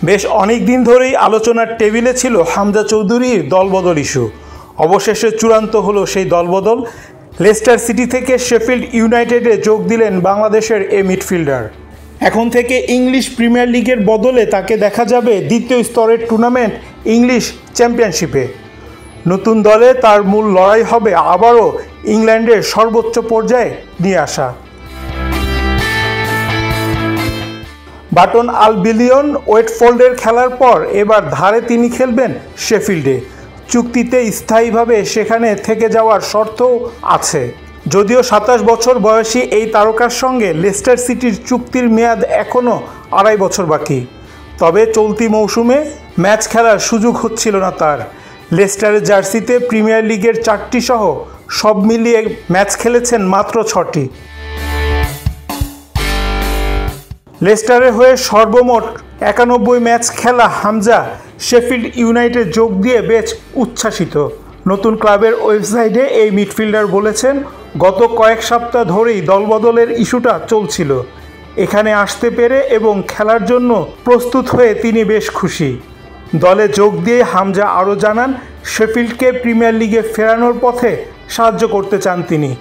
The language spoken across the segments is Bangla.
বেশ অনেক দিন ধরেই আলোচনার টেবিলে ছিল হামজা চৌধুরীর দলবদল ইস্যু। অবশেষে চূড়ান্ত হলো সেই দলবদল। লেস্টার সিটি থেকে শেফিল্ড ইউনাইটেডে যোগ দিলেন বাংলাদেশের এই মিডফিল্ডার। এখন থেকে ইংলিশ প্রিমিয়ার লিগের বদলে তাকে দেখা যাবে দ্বিতীয় স্তরের টুর্নামেন্ট ইংলিশ চ্যাম্পিয়নশিপে। নতুন দলে তার মূল লড়াই হবে আবারও ইংল্যান্ডের সর্বোচ্চ পর্যায়ে নিয়ে আসা। বাটন আলবিলিয়ন ওয়েটফোর্ডের খেলার পর এবার ধারে তিনি খেলবেন শেফিল্ডে। চুক্তিতে স্থায়ীভাবে সেখানে থেকে যাওয়ার শর্তও আছে। যদিও ২৭ বছর বয়সী এই তারকার সঙ্গে লেস্টার সিটির চুক্তির মেয়াদ এখনও ২.৫ বছর বাকি। তবে চলতি মৌসুমে ম্যাচ খেলার সুযোগ হচ্ছিল না তার। লেস্টারের জার্সিতে প্রিমিয়ার লিগের ৪টি সহ সব মিলিয়ে ম্যাচ খেলেছেন মাত্র ৬টি। লেস্টারের হয়ে সর্বমোট ৯১ ম্যাচ খেলা হামজা শেফিল্ড ইউনাইটেড যোগ দিয়ে বেশ উচ্ছ্বাসিত। নতুন ক্লাবের ওয়েবসাইটে এই মিডফিল্ডার বলেছেন, গত কয়েক সপ্তাহ ধরেই দলবদলের ইস্যুটা চলছিল। এখানে আসতে পেরে এবং খেলার জন্য প্রস্তুত হয়ে তিনি বেশ খুশি। দলে যোগ দিয়ে হামজা আরও জানান, শেফিল্ডকে প্রিমিয়ার লিগে ফেরানোর পথে সাহায্য করতে চান তিনি।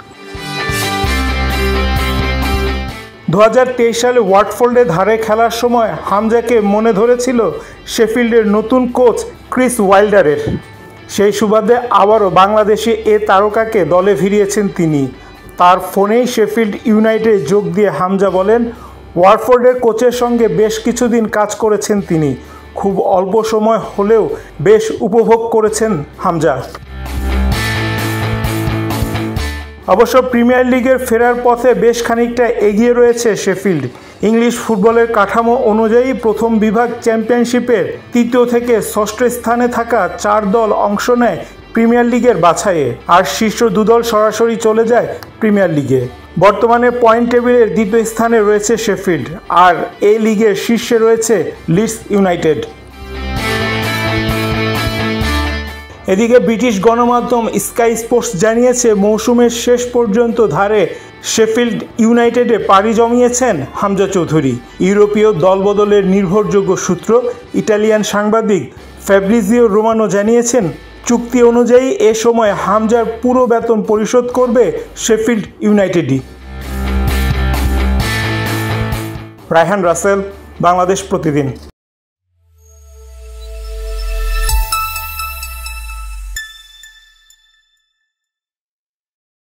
২০২৩ সালে ওয়াটফোর্ডে ধারে খেলার সময় হামজাকে মনে ধরেছিল শেফিল্ডের নতুন কোচ ক্রিস ওয়াইল্ডারের। সেই সুবাদে আবারও বাংলাদেশে এ তারকাকে দলে ভিড়িয়েছেন তিনি। তার ফোনেই শেফিল্ড ইউনাইটেডে যোগ দিয়ে হামজা বলেন, ওয়াটফোর্ডের কোচের সঙ্গে বেশ কিছুদিন কাজ করেছেন তিনি। খুব অল্প সময় হলেও বেশ উপভোগ করেছেন হামজা। অবশ্য প্রিমিয়ার লিগের ফেরার পথে বেশ খানিকটা এগিয়ে রয়েছে শেফিল্ড। ইংলিশ ফুটবলের কাঠামো অনুযায়ী প্রথম বিভাগ চ্যাম্পিয়নশিপের ৩য় থেকে ৬ষ্ঠ স্থানে থাকা ৪ দল অংশ নেয় প্রিমিয়ার লিগের বাছাইয়ে, আর শীর্ষ ২ দল সরাসরি চলে যায় প্রিমিয়ার লিগে। বর্তমানে পয়েন্ট টেবিলের ২য় স্থানে রয়েছে শেফিল্ড, আর এই লিগের শীর্ষে রয়েছে লিডস ইউনাইটেড। এদিকে ব্রিটিশ গণমাধ্যম স্কাই স্পোর্টস জানিয়েছে, মৌসুমের শেষ পর্যন্ত ধারে শেফিল্ড ইউনাইটেডে পাড়ি জমিয়েছেন হামজা চৌধুরী। ইউরোপীয় দলবদলের নির্ভরযোগ্য সূত্র ইটালিয়ান সাংবাদিক ফ্যাব্রিজিও রোমানো জানিয়েছেন, চুক্তি অনুযায়ী এ সময় হামজার পুরো বেতন পরিশোধ করবে শেফিল্ড ইউনাইটেডই। রায়হান রাসেল, বাংলাদেশ প্রতিদিন।